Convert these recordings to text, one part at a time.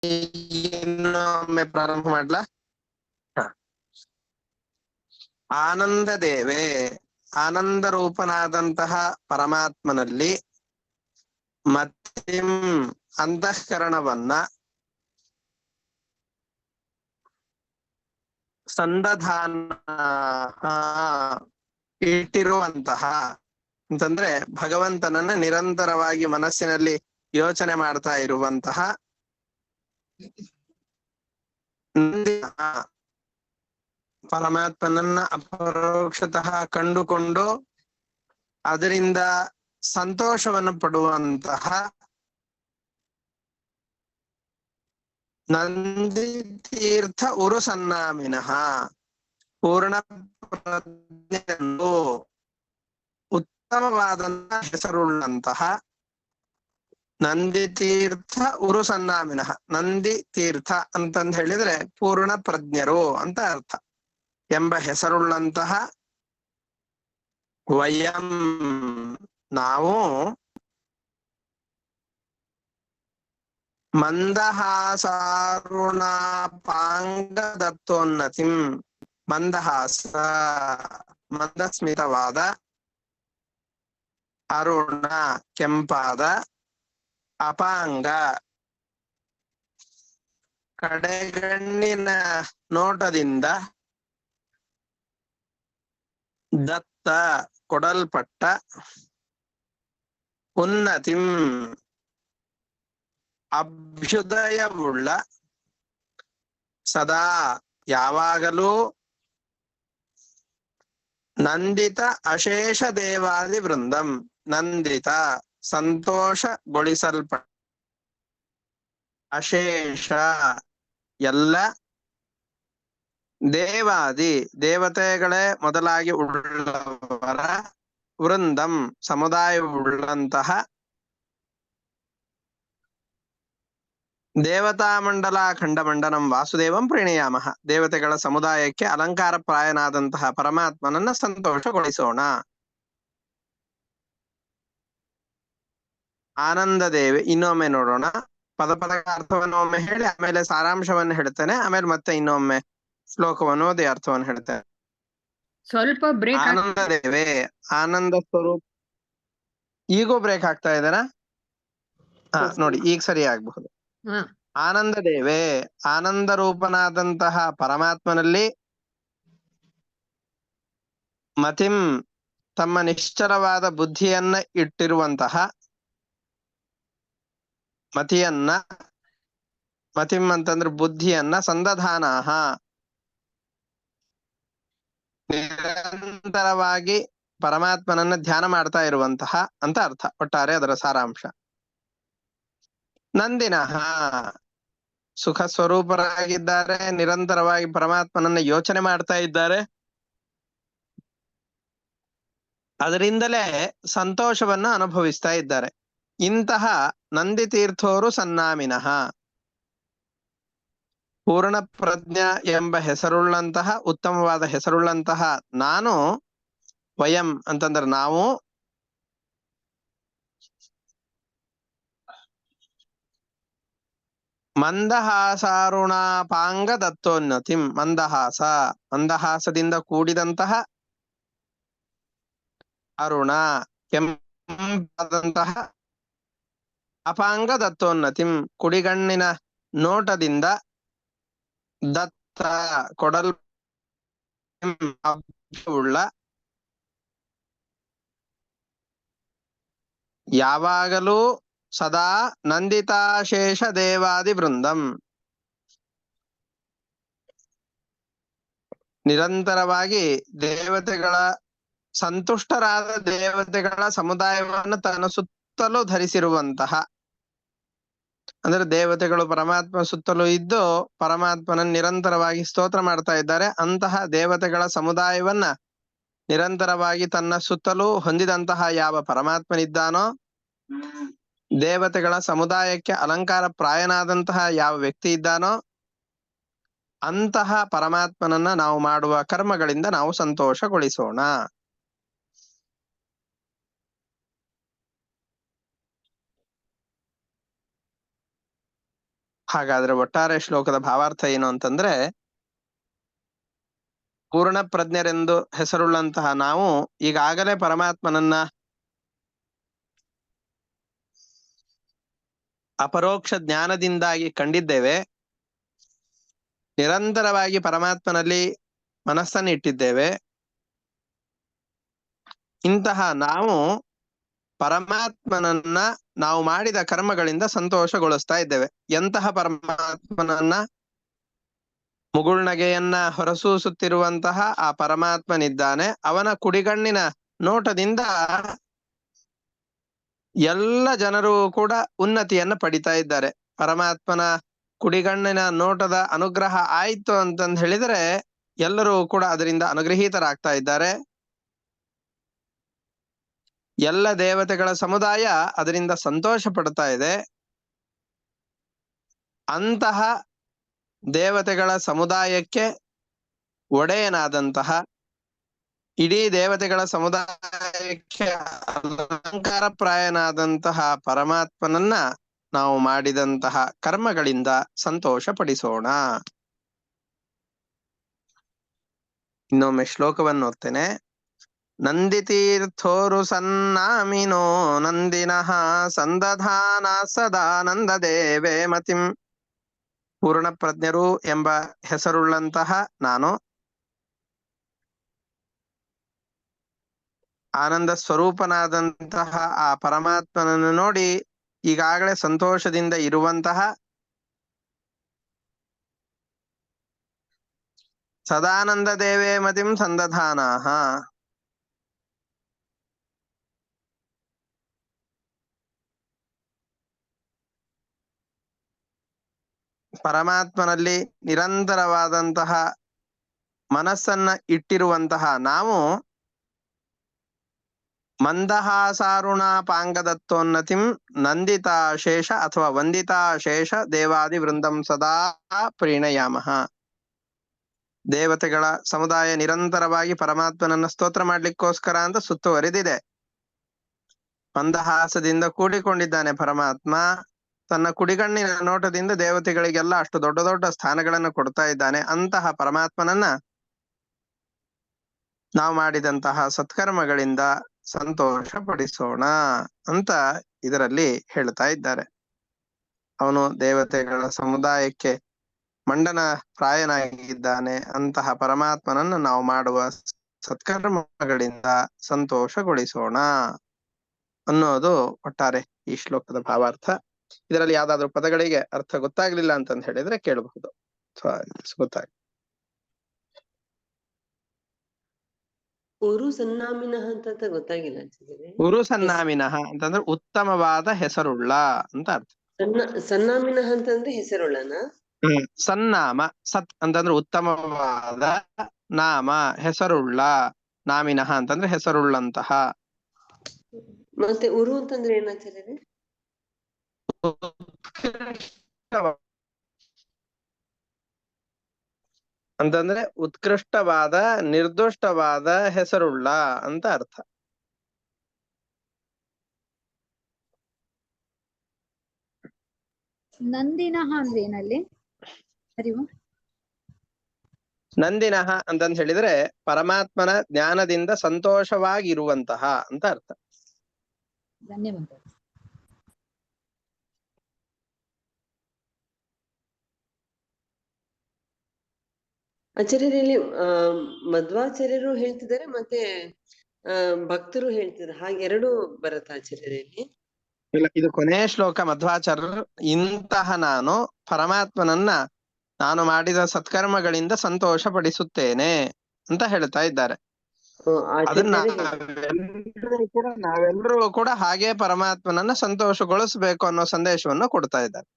ಇನ್ನೊಮ್ಮೆ ಪ್ರಾರಂಭ ಮಾಡ್ಲಾ? ಆನಂದ ದೇವೇ, ಆನಂದ ರೂಪನಾದಂತಹ ಪರಮಾತ್ಮನಲ್ಲಿ ಮತ್ತಿಂ ಅಂತಃಕರಣವನ್ನ ಸಂದಧಾನ ಇಟ್ಟಿರುವಂತಹ ಅಂತಂದ್ರೆ ಭಗವಂತನನ್ನ ನಿರಂತರವಾಗಿ ಮನಸ್ಸಿನಲ್ಲಿ ಯೋಚನೆ ಮಾಡ್ತಾ ಇರುವಂತಹ ಪರಮಾತ್ಮನನ್ನ ಅಪರೋಕ್ಷತಃ ಕಂಡುಕೊಂಡು ಅದರಿಂದ ಸಂತೋಷವನ್ನು ಪಡುವಂತಹ ನಂದಿತೀರ್ಥ ಉರು ಸನ್ನಾಮಿನಃ ಪೂರ್ಣ ಪ್ರಜ್ಞೆಯೆಂದು ಉತ್ತಮವಾದಂತಹ ಹೆಸರುಳ್ಳಂತಹ ನಂದಿತೀರ್ಥ ಉರು ಸನ್ನಾಮಿನಃ. ನಂದಿ ತೀರ್ಥ ಅಂತಂದ್ ಹೇಳಿದ್ರೆ ಪೂರ್ಣ ಪ್ರಜ್ಞರು ಅಂತ ಅರ್ಥ. ಎಂಬ ಹೆಸರುಳ್ಳಂತಹ ವಯಂ ನಾವು ಮಂದಹಾಸಾರುಣಾಪಾಂಗದತ್ತೋನ್ನತಿಂ, ಮಂದಹಾಸ ಮಂದಸ್ಮಿತವಾದ, ಅರುಣ ಕೆಂಪಾದ, ಅಪಾಂಗ ಕಡೆಗಣ್ಣಿನ ನೋಟದಿಂದ, ದತ್ತ ಕೊಡಲ್ಪಟ್ಟ, ಉನ್ನತಿಂ ಅಭ್ಯುದಯವುಳ್ಳ, ಸದಾ ಯಾವಾಗಲೂ, ನಂದಿತ ಅಶೇಷ ದೇವಾದಿ ವೃಂದಂ ನಂದಿತ ಸಂತೋಷಗೊಳಿಸಲ್ಪಟ್ಟ, ಅಶೇಷ ಎಲ್ಲ, ದೇವಾದಿ ದೇವತೆಗಳೇ ಮೊದಲಾಗಿ ಉಳ್ಳವರ, ವೃಂದಂ ಸಮುದಾಯವುಳ್ಳಂತಹ, ದೇವತಾ ಮಂಡಲ ಖಂಡಮಂಡನಂ ವಾಸುದೇವಂ ಪ್ರಣಯಾಮಃ, ದೇವತೆಗಳ ಸಮುದಾಯಕ್ಕೆ ಅಲಂಕಾರ ಪ್ರಾಯನಾದಂತಹ ಪರಮಾತ್ಮನನ್ನ ಸಂತೋಷಗೊಳಿಸೋಣ. ಆನಂದ ದೇವಿ ಇನ್ನೊಮ್ಮೆ ನೋಡೋಣ. ಪದ ಅರ್ಥವನ್ನು ಒಮ್ಮೆ ಹೇಳಿ ಆಮೇಲೆ ಸಾರಾಂಶವನ್ನು ಹೇಳ್ತೇನೆ, ಆಮೇಲೆ ಮತ್ತೆ ಇನ್ನೊಮ್ಮೆ ಶ್ಲೋಕವನ್ನು ಓದಿ ಅರ್ಥವನ್ನು ಹೇಳ್ತೇನೆ. ಸ್ವಲ್ಪ ಬ್ರೇಕ್. ಆನಂದ ದೇವೇ, ಆನಂದ ಸ್ವರೂಪ. ಈಗೂ ಬ್ರೇಕ್ ಆಗ್ತಾ ಇದ್ದಾನ? ನೋಡಿ ಈಗ ಸರಿ ಆಗ್ಬಹುದು. ಆನಂದ ದೇವೇ, ಆನಂದ ರೂಪನಾದಂತಹ ಪರಮಾತ್ಮನಲ್ಲಿ ಮತಿಂ ತಮ್ಮ ನಿಶ್ಚಲವಾದ ಬುದ್ಧಿಯನ್ನ ಇಟ್ಟಿರುವಂತಹ, ಮತಿಯನ್ನ, ಮತಿಂ ಅಂತಂದ್ರೆ ಬುದ್ಧಿಯನ್ನ, ಸಂದಧಾನಾಹ ನಿರಂತರವಾಗಿ ಪರಮಾತ್ಮನನ್ನ ಧ್ಯಾನ ಮಾಡ್ತಾ ಇರುವಂತಹ ಅಂತ ಅರ್ಥ. ಒಟ್ಟಾರೆ ಅದರ ಸಾರಾಂಶ. ನಂದಿನಃ ಸುಖ ಸ್ವರೂಪರಾಗಿದ್ದಾರೆ, ನಿರಂತರವಾಗಿ ಪರಮಾತ್ಮನನ್ನ ಯೋಚನೆ ಮಾಡ್ತಾ ಇದ್ದಾರೆ, ಅದರಿಂದಲೇ ಸಂತೋಷವನ್ನ ಅನುಭವಿಸ್ತಾ ಇದ್ದಾರೆ. ಇಂತಹ ನಂದಿತೀರ್ಥೋರು ಸನ್ನಾಮಿನಃ, ಪೂರ್ಣ ಪ್ರಜ್ಞ ಎಂಬ ಹೆಸರುಳ್ಳಂತಹ, ಉತ್ತಮವಾದ ಹೆಸರುಳ್ಳಂತಹ ನಾನು, ವಯಂ ಅಂತಂದ್ರೆ ನಾವು, ಮಂದಹಾಸಾರುಣಾಪಾಂಗ ದತ್ತೋನ್ನತಿಂ, ಮಂದಹಾಸ ಮಂದಹಾಸದಿಂದ ಕೂಡಿದಂತಹ, ಅರುಣ ಕೆಂಪಾದಂತಹ, ಅಪಾಂಗ ದತ್ತೋನ್ನತಿಂ ಕುಡಿಗಣ್ಣಿನ ನೋಟದಿಂದ, ದತ್ತ ಕೊಡಲ್ಪುಳ್ಳ, ಯಾವಾಗಲೂ ಸದಾ ನಂದಿತಾಶೇಷ ದೇವಾದಿ ವೃಂದಂ ನಿರಂತರವಾಗಿ ದೇವತೆಗಳ ಸಂತುಷ್ಟರಾದ ದೇವತೆಗಳ ಸಮುದಾಯವನ್ನು ತನ್ನ ಸುತ್ತಲೂ ಧರಿಸಿರುವಂತಹ, ಅಂದ್ರೆ ದೇವತೆಗಳು ಪರಮಾತ್ಮ ಸುತ್ತಲೂ ಇದ್ದು ಪರಮಾತ್ಮನ ನಿರಂತರವಾಗಿ ಸ್ತೋತ್ರ ಮಾಡ್ತಾ ಇದ್ದಾರೆ. ಅಂತಹ ದೇವತೆಗಳ ಸಮುದಾಯವನ್ನ ನಿರಂತರವಾಗಿ ತನ್ನ ಸುತ್ತಲೂ ಹೊಂದಿದಂತಹ ಯಾವ ಪರಮಾತ್ಮನಿದ್ದಾನೋ, ದೇವತೆಗಳ ಸಮುದಾಯಕ್ಕೆ ಅಲಂಕಾರ ಪ್ರಾಯನಾದಂತಹ ಯಾವ ವ್ಯಕ್ತಿ ಇದ್ದಾನೋ, ಅಂತಹ ಪರಮಾತ್ಮನನ್ನ ನಾವು ಮಾಡುವ ಕರ್ಮಗಳಿಂದ ನಾವು ಸಂತೋಷಗೊಳಿಸೋಣ. ಹಾಗಾದ್ರೆ ಒಟ್ಟಾರೆ ಶ್ಲೋಕದ ಭಾವಾರ್ಥ ಏನು ಅಂತಂದ್ರೆ, ಪೂರ್ಣ ಪ್ರಜ್ಞರೆಂದು ಹೆಸರುಳ್ಳಂತಹ ನಾವು ಈಗಾಗಲೇ ಪರಮಾತ್ಮನನ್ನ ಅಪರೋಕ್ಷ ಜ್ಞಾನದಿಂದಾಗಿ ಕಂಡಿದ್ದೇವೆ. ನಿರಂತರವಾಗಿ ಪರಮಾತ್ಮನಲ್ಲಿ ಮನಸ್ಸನ್ನು ಇಟ್ಟಿದ್ದೇವೆ. ಇಂತಹ ನಾವು ಪರಮಾತ್ಮನನ್ನ ನಾವು ಮಾಡಿದ ಕರ್ಮಗಳಿಂದ ಸಂತೋಷಗೊಳಿಸ್ತಾ ಇದ್ದೇವೆ. ಎಂತಹ ಪರಮಾತ್ಮನನ್ನ? ಮುಗುಳ್ನಗೆಯನ್ನ ಹೊರಸೂಸುತ್ತಿರುವಂತಹ ಆ ಪರಮಾತ್ಮನಿದ್ದಾನೆ. ಅವನ ಕುಡಿಗಣ್ಣಿನ ನೋಟದಿಂದ ಎಲ್ಲ ಜನರು ಕೂಡ ಉನ್ನತಿಯನ್ನ ಪಡಿತಾ ಇದ್ದಾರೆ. ಪರಮಾತ್ಮನ ಕುಡಿಗಣ್ಣಿನ ನೋಟದ ಅನುಗ್ರಹ ಆಯ್ತು ಅಂತಂದ್ ಹೇಳಿದ್ರೆ ಎಲ್ಲರೂ ಕೂಡ ಅದರಿಂದ ಅನುಗ್ರಹೀತರಾಗ್ತಾ ಇದ್ದಾರೆ. ಎಲ್ಲ ದೇವತೆಗಳ ಸಮುದಾಯ ಅದರಿಂದ ಸಂತೋಷ ಪಡ್ತಾ ಇದೆ. ಅಂತಹ ದೇವತೆಗಳ ಸಮುದಾಯಕ್ಕೆ ಒಡೆಯನಾದಂತಹ, ಇಡೀ ದೇವತೆಗಳ ಸಮುದಾಯಕ್ಕೆ ಅಲಂಕಾರಪ್ರಾಯನಾದಂತಹ ಪರಮಾತ್ಮನನ್ನ ನಾವು ಮಾಡಿದಂತಹ ಕರ್ಮಗಳಿಂದ ಸಂತೋಷ ಪಡಿಸೋಣ. ಇನ್ನೊಮ್ಮೆ ಶ್ಲೋಕವನ್ನು ಓದ್ತೇನೆ. ನಂದಿತೀರ್ಥೋರು ಸನ್ನಾಮಿನೋ ನಂದಿನಃ ಸಂದಧಾನ ಸದಾನಂದ ದೇವೇ ಮತಿಂ. ಪೂರ್ಣಪ್ರಜ್ಞರು ಎಂಬ ಹೆಸರುಳ್ಳಂತಹ ನಾನು ಆನಂದ ಸ್ವರೂಪನಾದಂತಹ ಆ ಪರಮಾತ್ಮನನ್ನು ನೋಡಿ ಈಗಾಗಲೇ ಸಂತೋಷದಿಂದ ಇರುವಂತಹ ಸದಾನಂದ ದೇವೇ ಮತಿಂ ಸಂದಧಾನಾಹ. ಪರಮಾತ್ಮನಲ್ಲಿ ನಿರಂತರವಾದಂತಹ ಮನಸ್ಸನ್ನ ಇಟ್ಟಿರುವಂತಹ ನಾವು ಮಂದಹಾಸಾರುಣ ಪಾಂಗದತ್ತೋನ್ನತಿಂ ನಂದಿತಾಶೇಷ ಅಥವಾ ವಂದಿತಾಶೇಷ ದೇವಾದಿ ವೃಂದಂ ಸದಾ ಪ್ರೀಣಯಾಮಃ. ದೇವತೆಗಳ ಸಮುದಾಯ ನಿರಂತರವಾಗಿ ಪರಮಾತ್ಮನನ್ನ ಸ್ತೋತ್ರ ಮಾಡ್ಲಿಕ್ಕೋಸ್ಕರ ಅಂತ ಸುತ್ತುವರಿದಿದೆ. ಮಂದಹಾಸದಿಂದ ಕೂಡಿಕೊಂಡಿದ್ದಾನೆ ಪರಮಾತ್ಮ. ತನ್ನ ಕುಡಿಗಣ್ಣಿನ ನೋಟದಿಂದ ದೇವತೆಗಳಿಗೆಲ್ಲ ಅಷ್ಟು ದೊಡ್ಡ ದೊಡ್ಡ ಸ್ಥಾನಗಳನ್ನು ಕೊಡ್ತಾ ಇದ್ದಾನೆ. ಅಂತಹ ಪರಮಾತ್ಮನನ್ನ ನಾವು ಮಾಡಿದಂತಹ ಸತ್ಕರ್ಮಗಳಿಂದ ಸಂತೋಷ ಪಡಿಸೋಣ ಅಂತ ಇದರಲ್ಲಿ ಹೇಳ್ತಾ ಇದ್ದಾರೆ. ಅವನು ದೇವತೆಗಳ ಸಮುದಾಯಕ್ಕೆ ಮಂಡನ ಪ್ರಾಯನಾಗಿದ್ದಾನೆ. ಅಂತಹ ಪರಮಾತ್ಮನನ್ನ ನಾವು ಮಾಡುವ ಸತ್ಕರ್ಮಗಳಿಂದ ಸಂತೋಷಗೊಳಿಸೋಣ ಅನ್ನೋದು ಒಟ್ಟಾರೆ ಈ ಶ್ಲೋಕದ ಭಾವಾರ್ಥ. ಇದರಲ್ಲಿ ಯಾವ್ದಾದ್ರು ಪದಗಳಿಗೆ ಅರ್ಥ ಗೊತ್ತಾಗ್ಲಿಲ್ಲ ಅಂತಂದ್ ಹೇಳಿದ್ರೆ ಕೇಳಬಹುದು. ಗೊತ್ತಾಗ ಉರು ಸನ್ನಾಮಿನಃ ಅಂತ ಗೊತ್ತಾಗಿಲ್ಲ. ಉರು ಸನ್ನಾಮಿನಃ ಅಂತಂದ್ರೆ ಉತ್ತಮವಾದ ಹೆಸರುಳ್ಳ ಅಂತ ಅರ್ಥ. ಸನ್ನಾಮಿನಃ ಅಂತಂದ್ರೆ ಹೆಸರುಳ್ಳನ. ಸನ್ನಾಮ ಸತ್ ಅಂತಂದ್ರೆ ಉತ್ತಮವಾದ, ನಾಮ ಹೆಸರುಳ್ಳ, ನಾಮಿನಃ ಅಂತಂದ್ರೆ ಹೆಸರುಳ್ಳಂತಹ. ಮತ್ತೆ ಉರು ಅಂತಂದ್ರೆ ಏನಾಚಾರ್ಯ? ಅಂತಂದ್ರೆ ಉತ್ಕೃಷ್ಟವಾದ, ನಿರ್ದೋಷ್ಟವಾದ ಹೆಸರುಳ್ಳ ಅಂತ ಅರ್ಥ. ನಂದಿನಃ ಅಂದ್ರೆ ಏನಲ್ಲಿ ಅರಿವು? ನಂದಿನಃ ಅಂತಂದ್ ಹೇಳಿದ್ರೆ ಪರಮಾತ್ಮನ ಜ್ಞಾನದಿಂದ ಸಂತೋಷವಾಗಿರುವಂತಹ ಅಂತ ಅರ್ಥ. ಧನ್ಯವಾದ. ಆಚಾರ್ಯರಲ್ಲಿ ಮಧ್ವಾಚಾರ್ಯರು ಹೇಳ್ತಿದ್ದಾರೆ, ಮತ್ತೆ ಭಕ್ತರು ಹೇಳ್ತಿದ್ದಾರೆ. ಹಾಗೆ ಎರಡು ಬರುತ್ತಾ ಆಚಾರ್ಯರಲ್ಲಿ? ಇಲ್ಲ, ಇದು ಕೊನೆಯ ಶ್ಲೋಕ. ಮಧ್ವಾಚಾರ್ಯರು ಇಂತಹ ನಾನು ಪರಮಾತ್ಮನನ್ನ ನಾನು ಮಾಡಿದ ಸತ್ಕರ್ಮಗಳಿಂದ ಸಂತೋಷ ಪಡಿಸುತ್ತೇನೆ ಅಂತ ಹೇಳ್ತಾ ಇದ್ದಾರೆ. ಅದನ್ನ ನಾವೆಲ್ಲರೂ ಕೂಡ ಹಾಗೆ ಪರಮಾತ್ಮನನ್ನ ಸಂತೋಷಗೊಳಿಸ್ಬೇಕು ಅನ್ನೋ ಸಂದೇಶವನ್ನು ಕೊಡ್ತಾ ಇದ್ದಾರೆ.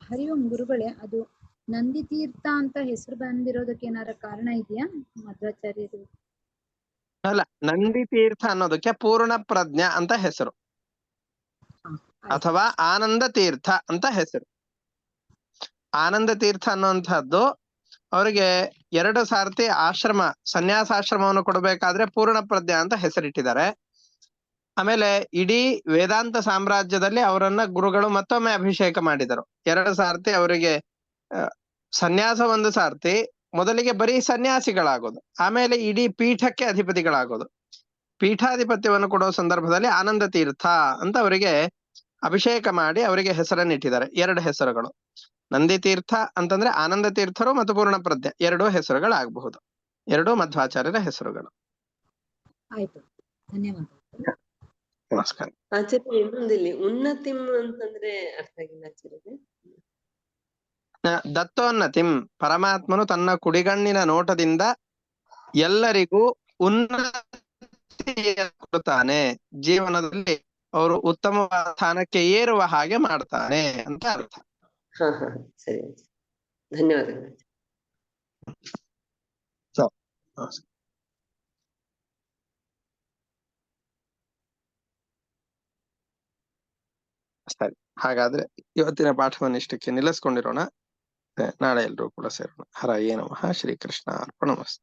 ಹರಿ ಓಂ ಗುರುಗಳೇ, ಅದು ನಂದಿ ತೀರ್ಥ ಅಂತ ಹೆಸರು ಬಂದಿರೋದಕ್ಕೆ ಏನಾರ ಕಾರಣ ಇದೆಯಾ ಮಧ್ವಾಚಾರ್ಯರು? ಅಲ್ಲ, ನಂದಿ ತೀರ್ಥ ಅನ್ನೋದಕ್ಕೆ ಪೂರ್ಣ ಪ್ರಜ್ಞ ಅಂತ ಹೆಸರು, ಅಥವಾ ಆನಂದ ತೀರ್ಥ ಅಂತ ಹೆಸರು. ಆನಂದ ತೀರ್ಥ ಅನ್ನುವಂಥದ್ದು ಅವರಿಗೆ 2 ಸಾರ್ತಿ ಆಶ್ರಮ, ಸನ್ಯಾಸಾಶ್ರಮವನ್ನು ಕೊಡಬೇಕಾದ್ರೆ ಪೂರ್ಣ ಪ್ರಜ್ಞ ಅಂತ ಹೆಸರಿಟ್ಟಿದ್ದಾರೆ. ಆಮೇಲೆ ಇಡೀ ವೇದಾಂತ ಸಾಮ್ರಾಜ್ಯದಲ್ಲಿ ಅವರನ್ನ ಗುರುಗಳು ಮತ್ತೊಮ್ಮೆ ಅಭಿಷೇಕ ಮಾಡಿದರು. 2 ಸಾರ್ತಿ ಅವರಿಗೆ ಸನ್ಯಾಸ, 1 ಸಾರ್ತಿ. ಮೊದಲಿಗೆ ಬರೀ ಸನ್ಯಾಸಿಗಳಾಗೋದು, ಆಮೇಲೆ ಇಡೀ ಪೀಠಕ್ಕೆ ಅಧಿಪತಿಗಳಾಗೋದು. ಪೀಠಾಧಿಪತ್ಯವನ್ನು ಕೊಡುವ ಸಂದರ್ಭದಲ್ಲಿ ಆನಂದ ತೀರ್ಥ ಅಂತ ಅವರಿಗೆ ಅಭಿಷೇಕ ಮಾಡಿ ಅವರಿಗೆ ಹೆಸರನ್ನಿಟ್ಟಿದ್ದಾರೆ. 2 ಹೆಸರುಗಳು, ನಂದಿ ತೀರ್ಥ ಅಂತಂದ್ರೆ ಆನಂದ ತೀರ್ಥರು ಮತ್ತು ಪೂರ್ಣ ಪ್ರಜ್ಞೆ 2 ಹೆಸರುಗಳಾಗಬಹುದು. 2 ಮಧ್ವಾಚಾರ್ಯರ ಹೆಸರುಗಳು. ಆಯ್ತು, ಧನ್ಯವಾದ. ನಮಸ್ಕಾರ. ಆಚಾರ್ಯ ಇನ್ನೊಂದಿಲ್ಲಿ ಉನ್ನತಿಂ ಅಂತಂದ್ರೆ ಅರ್ಥ ಆಗಿಲ್ಲ ಆಚಾರ್ಯ. ದತ್ತೋನ್ನತಿಂ, ಪರಮಾತ್ಮನು ತನ್ನ ಕುಡಿಗಣ್ಣಿನ ನೋಟದಿಂದ ಎಲ್ಲರಿಗೂ ಉನ್ನತಿಯನ್ನು ಕೊಡುತ್ತಾನೆ, ಜೀವನದಲ್ಲಿ ಅವರು ಉತ್ತಮ ಸ್ಥಾನಕ್ಕೆ ಏರುವ ಹಾಗೆ ಮಾಡ್ತಾನೆ ಅಂತ ಅರ್ಥ. ಹಾ ಹಾ ಸರಿ, ಧನ್ಯವಾದಗಳು. ಸರಿ, ಹಾಗಾದ್ರೆ ಇವತ್ತಿನ ಪಾಠವನ್ನು ಇಷ್ಟಕ್ಕೆ ನಿಲ್ಲಿಸ್ಕೊಂಡಿರೋಣ. ನಾಳೆ ಎಲ್ರೂ ಕೂಡ ಸೇರೋಣ. ಹರ ಏ ನಮಃ. ಶ್ರೀಕೃಷ್ಣ ಅರ್ಪಣಮಸ್ತು.